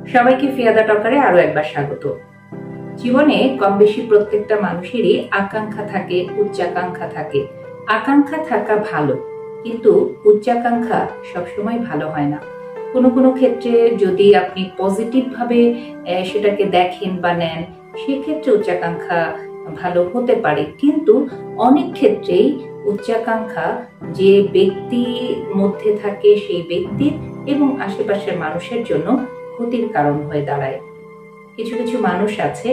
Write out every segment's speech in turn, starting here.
সবাইকে ফিয়াদা টকারে আরো একবার স্বাগত। জীবনে কম বেশি প্রত্যেকটা মানুষেরই আকাঙ্ক্ষা থাকে, উচ্চাকাঙ্ক্ষা থাকে। আকাঙ্ক্ষা থাকা ভালো, কিন্তু উচ্চাকাঙ্ক্ষা সবসময় ভালো হয় না। কোনো কোনো ক্ষেত্রে যদি আপনি পজিটিভ ভাবে সেটাকে দেখেন বা নেন, সেক্ষেত্রে উচ্চাকাঙ্ক্ষা ভালো হতে পারে। কিন্তু অনেক ক্ষেত্রেই উচ্চাকাঙ্ক্ষা যে ব্যক্তির মধ্যে থাকে সেই ব্যক্তির এবং আশেপাশের মানুষের জন্য ক্ষতির কারণ হয়ে দাঁড়ায়। কিছু কিছু মানুষ আছে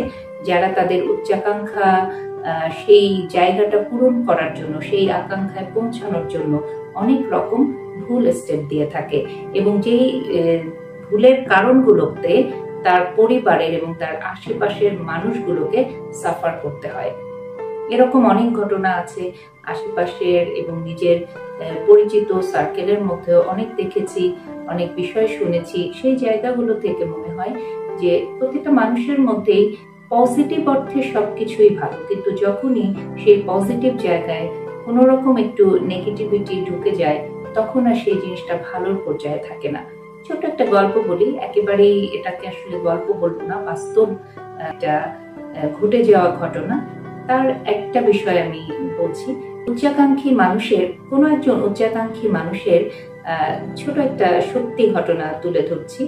যারা তাদের উচ্চাকাঙ্ক্ষা সেই জায়গাটা পূরণ করার জন্য, সেই আকাঙ্ক্ষায় পৌঁছানোর জন্য অনেক রকম ভুল স্টেপ দিয়ে থাকে, এবং যেই ভুলের কারণগুলোতে তার পরিবারের এবং তার আশেপাশের মানুষগুলোকে সাফার করতে হয়। এরকম অনেক ঘটনা আছে আশেপাশের এবং নিজের পরিচিত সার্কেলের মধ্যেও অনেক দেখেছি, অনেক বিষয় শুনেছি। সেই জায়গাগুলো থেকে মনে হয় যে প্রতিটা মানুষের মধ্যেই পজিটিভ অর্থে সবকিছুই ভালো, কিন্তু যখনই সেই পজিটিভ জায়গায় কোনো রকম একটু নেগেটিভিটি ঢুকে যায়, তখন আর সেই জিনিসটা ভালোর পর্যায়ে থাকে না। ছোট একটা গল্প বলি, একেবারেই এটাকে আসলে গল্প বলবো না, বাস্তব একটা ঘটে যাওয়া ঘটনা। তার একটা বিষয় আমি বলছি। উচ্চাকাঙ্ক্ষী মানুষের, কোনো একজন উচ্চাকাঙ্ক্ষী মানুষের ছোট একটা সত্যি ঘটনা তুলে ধরছি।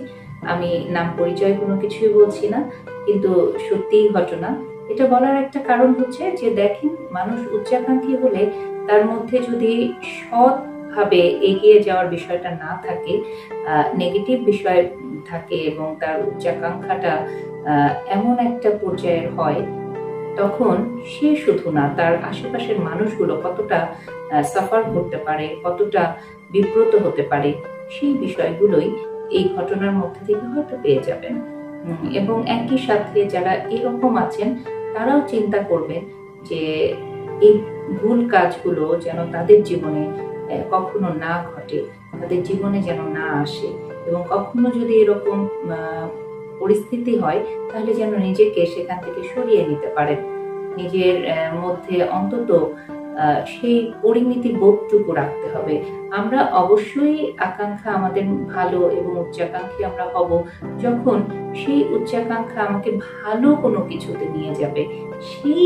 আমি নাম পরিচয় কোনো কিছুই বলছি না, কিন্তু সত্যি ঘটনা। এটা বলার একটা কারণ হচ্ছে যে দেখেন, মানুষ উচ্চাকাঙ্ক্ষী হলে তার মধ্যে যদি সৎ ভাবে এগিয়ে যাওয়ার বিষয়টা না থাকে, নেগেটিভ বিষয় থাকে এবং তার উচ্চাকাঙ্ক্ষাটা এমন একটা পর্যায়ের হয়, তখন সে শুধু না, তার আশেপাশের মানুষগুলো কতটা সাফার করতে পারে, কতটা বিব্রত হতে পারে, সেই বিষয়গুলোই এই ঘটনার মধ্যে থেকে হয়তো পেয়ে যাবেন। এবং একই সাথে যারা এরকম আছেন, তারাও চিন্তা করবেন যে এই ভুল কাজগুলো যেন তাদের জীবনে কখনো না ঘটে, তাদের জীবনে যেন না আসে, এবং কখনো যদি এরকম পরিস্থিতি হয়, তাহলে যেন নিজেকে সেখান থেকে সরিয়ে নিতে পারেন। নিজের মধ্যে অন্তত সেই পরিমিতি বোধটুকু রাখতে হবে। আমরা অবশ্যই আকাঙ্ক্ষা আমাদের ভালো এবং উচ্চাকাঙ্ক্ষী আমরা হব যখন সেই উচ্চাকাঙ্ক্ষা আমাকে ভালো কোনো কিছুতে নিয়ে যাবে। সেই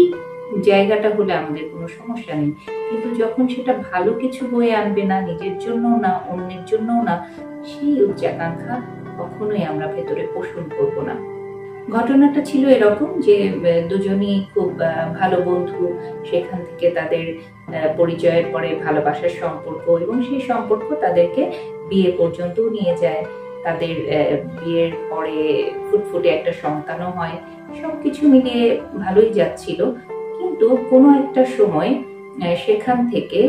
জায়গাটা হলে আমাদের কোনো সমস্যা নেই, কিন্তু যখন সেটা ভালো কিছু বয়ে আনবে না, নিজের জন্য না, অন্যের জন্য না, সেই উচ্চাকাঙ্ক্ষা কখনোই আমরা ভেতরে পোষণ করব না। ঘটনাটা ছিল এরকম যে দুজনই খুব ভালো বন্ধু। সেখান থেকে তাদের পরিচয়ের পরে ভালোবাসার সম্পর্ক, এবং সেই সম্পর্ক তাদেরকে বিয়ে পর্যন্ত নিয়ে যায়। তাদের বিয়ের পরে ফুটফুটে একটা সন্তানও হয়। সবকিছু মিলিয়ে ভালোই যাচ্ছিল, কিন্তু কোনো একটা সময় সেখান থেকে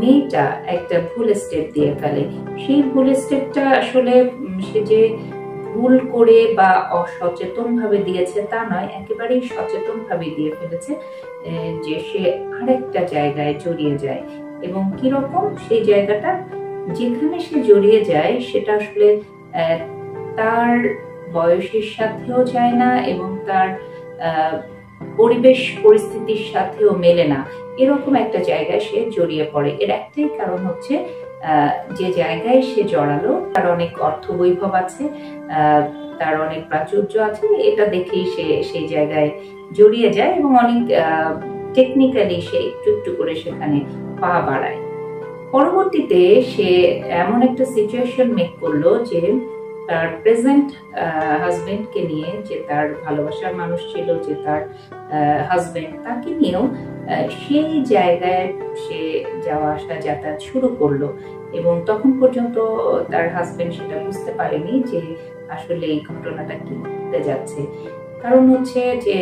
মেয়েটা একটা ভুল স্টেপ দিয়ে ফেলে। সেই ভুল স্টেপটা আসলে সে যে ভুল করে বা অসচেতন ভাবে দিয়েছে তা নয়, একেবারেই সচেতন ভাবে দিয়ে ফেলেছে, যে সে আরেকটা জায়গায় জড়িয়ে যায়। এবং কিরকম সেই জায়গাটা, যেখানে সে জড়িয়ে যায় সেটা আসলে তার বয়সের সাথেও যায় না এবং তার পরিবেশ পরিস্থিতির সাথেও মেলে না, এরকম একটা জায়গায় সে জড়িয়ে পড়ে। এর একটাই কারণ হচ্ছে যে জায়গায় সে জড়ালো তার অনেক অর্থ বৈভব আছে, তার অনেক প্রাচুর্য আছে, এটা দেখেই সে সেই জায়গায় জড়িয়ে যায় এবং অনেক টেকনিক্যালি সে একটু একটু করে সেখানে পা বাড়ায়। পরবর্তীতে সে এমন একটা সিচুয়েশন মেক করলো যে তার প্রেজেন্ট হাজবেন্ডকে নিয়ে, যে তার ভালোবাসার মানুষ ছিল, যে তার হাজবেন্ড, তাকে নিয়েও সেই জায়গায় সে যাওয়া আসা যাতায়াত শুরু করলো। এবং তখন পর্যন্ত তার হাজবেন্ড সেটা বুঝতে পারেনি যে আসলে এই ঘটনাটা কি ঘটতে যাচ্ছে। কারণ হচ্ছে যে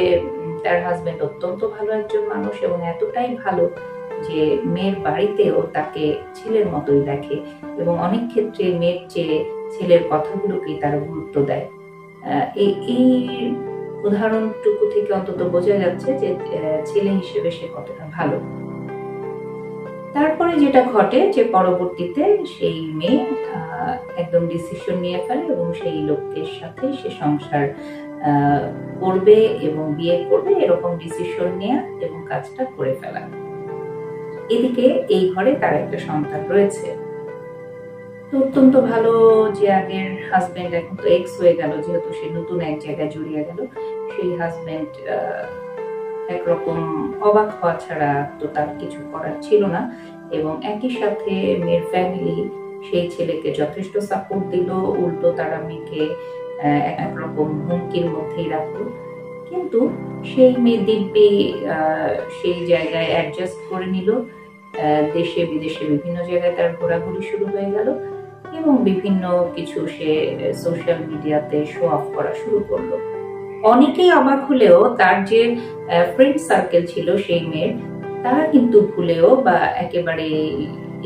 তার হাজবেন্ড অত্যন্ত ভালো একজন মানুষ, এবং এতটাই ভালো যে মেয়ের বাড়িতেও তাকে ছেলের মতোই দেখে, এবং অনেক ক্ষেত্রে মেয়ের চেয়ে ছেলের কথাগুলোকেই তারা গুরুত্ব দেয়। এই উদাহরণটুকু থেকে অন্তত বোঝা যাচ্ছে যে ছেলে হিসেবে সে কতটা ভালো। তারপরে যেটা ঘটে যে পরবর্তীতে সেই মেয়ে একদম ডিসিশন নিয়ে ফেলে এবং সেই লোকের সাথে সে সংসার করবে এবং বিয়ে করবে, এরকম ডিসিশন নেয়া এবং কাজটা করে ফেলা। এদিকে এই ঘরে তার একটা সন্তান রয়েছে। তো তো অত্যন্ত ভালো যে আগের হাজবেন্ড এখন তো এক্স হয়ে গেল, যেহেতু সে নতুন এক জায়গায় জড়িয়ে গেল, সেই হাজবেন্ড একরকম অবাক হওয়া ছাড়া তো তার কিছু করার ছিল না। এবং একই সাথে মেয়ের ফ্যামিলি সেই ছেলেকে যথেষ্ট সাপোর্ট দিল, উল্টো তারা মেয়েকে একরকম হুমকির মধ্যেই রাখলো। কিন্তু সেই মেয়ে দিব্যি সেই জায়গায় অ্যাডজাস্ট করে নিল। দেশে বিদেশে বিভিন্ন জায়গায় তার ঘোরাঘুরি শুরু হয়ে গেল এবং বিভিন্ন কিছু সে সোশ্যাল মিডিয়াতে শো অফ করা শুরু করলো। অনেকেই অবাক হলেও তার যে ফ্রেন্ড সার্কেল ছিল সেই মেয়ের, তারা কিন্তু ভুলেও বা একেবারে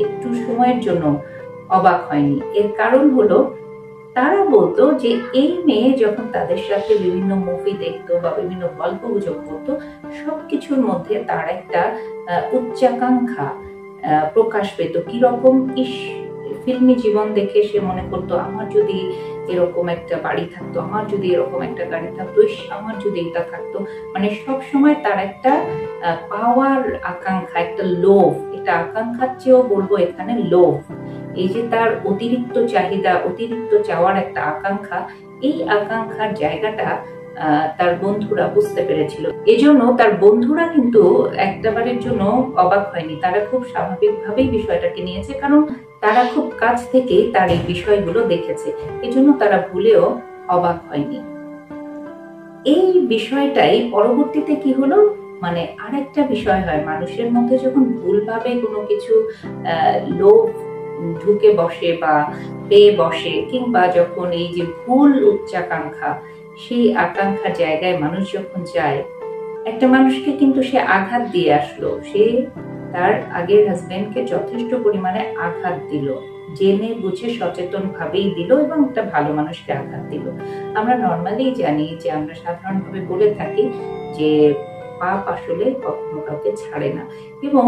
একটু সময়ের জন্য অবাক হয়নি। এর কারণ হলো তারা বলতো যে এই মেয়ে যখন তাদের সাথে বিভিন্ন মুভি দেখতো বা বিভিন্ন গল্প গুজব করতো, সবকিছুর মধ্যে তার একটা উচ্চাকাঙ্ক্ষা প্রকাশ পেত। কিরকম ফিল্মি জীবন দেখে সে মনে করতো আমার যদি এরকম একটা বাড়ি থাকতো, আমার যদি এরকম একটা গাড়ি থাকতো, আমার যদি এটা থাকতো। মানে সব সময় তার একটা পাওয়ার আকাঙ্ক্ষা, একটা লোভ, এটা আকাঙ্ক্ষার চেয়েও বলবো এখানে লোভ। এই যে তার অতিরিক্ত চাহিদা, অতিরিক্ত চাওয়ার একটা আকাঙ্ক্ষা, এই আকাঙ্ক্ষার জায়গাটা তার বন্ধুরা বুঝতে পেরেছিল। এজন্য তার বন্ধুরা কিন্তু একটাবারের জন্য অবাক হয়নি, তারা খুব স্বাভাবিকভাবেই বিষয়টাকে নিয়েছে, কারণ তারা খুব কাছ থেকে তার এই বিষয়গুলো দেখেছে। এজন্য তারা ভুলেও অবাক হয়নি। এই বিষয়টাই পরবর্তীতে কি হলো, মানে আরেকটা বিষয় হয়, মানুষের মধ্যে যখন ভুলভাবে কোনো কিছু লোভ ঢুকে বসে বা পেয়ে বসে, কিংবা যখন এই যে ভুল উচ্চাকাঙ্ক্ষা, সেই আকাঙ্ক্ষার জায়গায় মানুষ যখন যায়, একটা মানুষকে কিন্তু সে আঘাত দিয়ে আসলো। সে তার আগের হাজবেন্ডকে যথেষ্ট পরিমাণে আঘাত দিল, জেনে বুঝে সচেতন ভাবেই দিল এবং একটা ভালো মানুষকে আঘাত দিল। আমরা নর্মালি জানি যে, আমরা সাধারণভাবে বলে থাকি যে পাপ আসলে কখনো কাউকে ছাড়ে না। এবং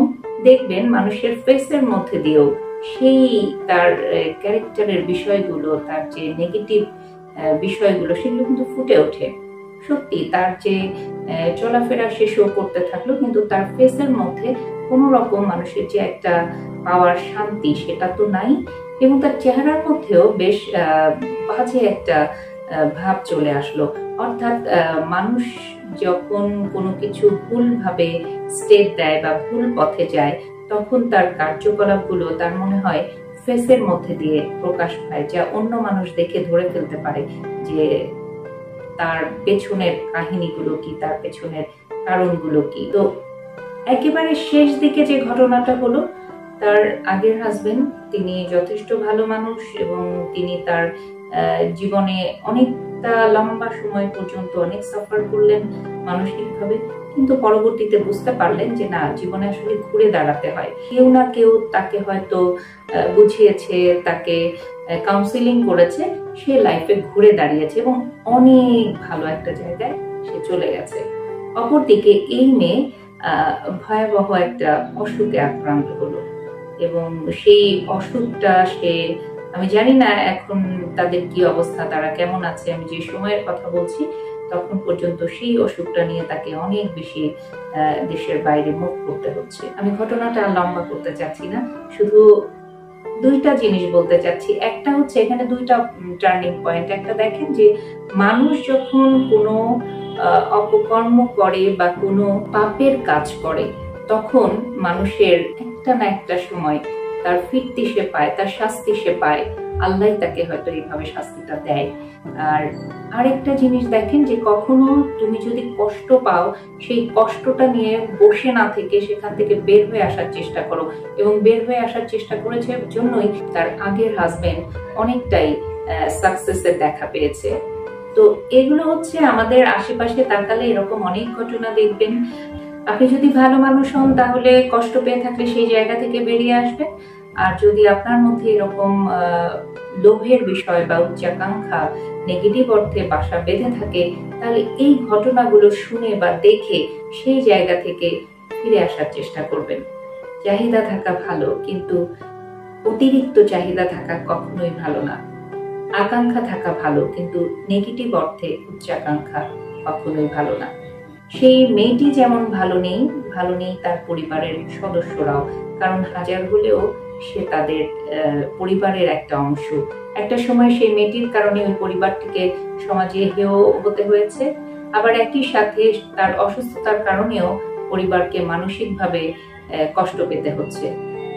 দেখবেন মানুষের ফেসের মধ্যে দিয়েও সেই তার ক্যারেক্টারের বিষয়গুলো, তার যে নেগেটিভ বিষয়গুলো, সেগুলো কিন্তু ফুটে ওঠে। সত্যি তার যে চলাফেরা সে শো করতে থাকলো, কিন্তু তার ফেসের মধ্যে কোন রকম মানুষের যে একটা পাওয়ার শান্তি, সেটা তো নাই। এবং তার চেহারার মধ্যেও বেশ বাজে একটা ভাব চলে আসলো। অর্থাৎ মানুষ যখন কোনো কিছু ভুলভাবে স্টেপ দেয় বা ভুল পথে যায়, তখন তার কার্যকলাপগুলো তার মনে হয় ফেসের মধ্যে দিয়ে প্রকাশ পায়, যা অন্য মানুষ দেখে ধরে ফেলতে পারে যে তার পেছনের কাহিনীগুলো কি, তার পেছনের কারণগুলো কি। তো একেবারে শেষ দিকে যে ঘটনাটা হলো, তার আগের হাজবেন্ড, তিনি যথেষ্ট ভালো মানুষ এবং তিনি তার জীবনে অনেকটা লম্বা সময় পর্যন্ত অনেক সাফার করলেন মানসিকভাবে, কিন্তু পরবর্তীতে বুঝতে পারলেন যে না, জীবনে আসলে ঘুরে দাঁড়াতে হয়। কেউ না কেউ তাকে হয়তো বুঝিয়েছে, তাকে কাউন্সিলিং করেছে, সে লাইফে ঘুরে দাঁড়িয়েছে এবং অনেক ভালো একটা জায়গায় সে চলে গেছে। অপরদিকে এই মেয়ে ভয়াবহ একটা অসুখে আক্রান্ত হলো এবং সেই অসুখটা সে, আমি জানি না এখন তাদের কি অবস্থা, তারা কেমন আছে। আমি যে সময়ের কথা বলছি, তখন পর্যন্ত সেই অসুখটা নিয়ে তাকে অনেক বেশি দেশের বাইরে মুভ করতে হচ্ছে। আমি ঘটনাটা লম্বা করতে চাচ্ছি না, শুধু দুইটা জিনিস বলতে চাচ্ছি। একটা হচ্ছে এখানে দুইটা টার্নিং পয়েন্ট। একটা দেখেন যে মানুষ যখন কোনো অপকর্ম করে বা কোনো পাপের কাজ করে, তখন মানুষের একটা না একটা সময় তার ফিরতি সে পায়, তার শাস্তি সে পায়। আল্লাহ তাকে হয়তো এইভাবে শাস্তিটা দেয়। আর আরেকটা জিনিস দেখেন যে কখনো তুমি যদি কষ্ট পাও, সেই কষ্টটা নিয়ে বসে না থেকে সেখান থেকে বের হয়ে আসার চেষ্টা করো। এবং বের হয়ে আসার চেষ্টা করেছে জন্যই তার আগের হাজবেন্ড অনেকটাই সাকসেসের দেখা পেয়েছে। তো এগুলো হচ্ছে আমাদের আশেপাশে তাকালে এরকম অনেক ঘটনা দেখবেন। আপনি যদি ভালো মানুষ হন, তাহলে কষ্ট পেয়ে থাকলে সেই জায়গা থেকে বেরিয়ে আসবেন। আর যদি আপনার মধ্যে এরকম লোভের বিষয় বা উচ্চাকাঙ্ক্ষা নেগেটিভ অর্থে বাসা বেঁধে থাকে, তাহলে এই ঘটনাগুলো শুনে বা দেখে সেই জায়গা থেকে ফিরে আসার চেষ্টা করবেন। চাহিদা থাকা ভালো, কিন্তু অতিরিক্ত চাহিদা থাকা কখনোই ভালো না। আকাঙ্ক্ষা থাকা ভালো, কিন্তু নেগেটিভ অর্থে উচ্চাকাঙ্ক্ষা কখনোই ভালো না। সেই মেয়েটি যেমন ভালো নেই তার পরিবারের সদস্যরাও। কারণ হাজার হলেও সে তাদের পরিবারের একটা অংশ। একটা সময় সেই মেয়েটির কারণে ওই পরিবারটিকে সমাজে হেয় হতে হয়েছে, আবার একই সাথে তার অসুস্থতার কারণেও পরিবারকে মানসিকভাবে কষ্ট পেতে হচ্ছে।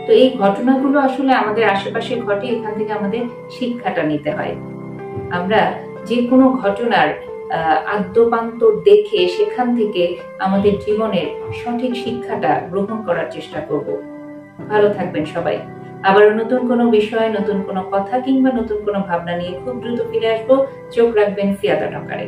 তো এই ঘটনাগুলো আসলে আমাদের আশেপাশে ঘটে, এখান থেকে আমাদের শিক্ষাটা নিতে হয়। আমরা যে কোনো ঘটনার আদ্যোপান্ত দেখে সেখান থেকে আমাদের জীবনের সঠিক শিক্ষাটা গ্রহণ করার চেষ্টা করব। ভালো থাকবেন সবাই। আবার নতুন কোনো বিষয়, নতুন কোনো কথা কিংবা নতুন কোনো ভাবনা নিয়ে খুব দ্রুত ফিরে আসবো। চোখ রাখবেন ফিয়াদা টকারে।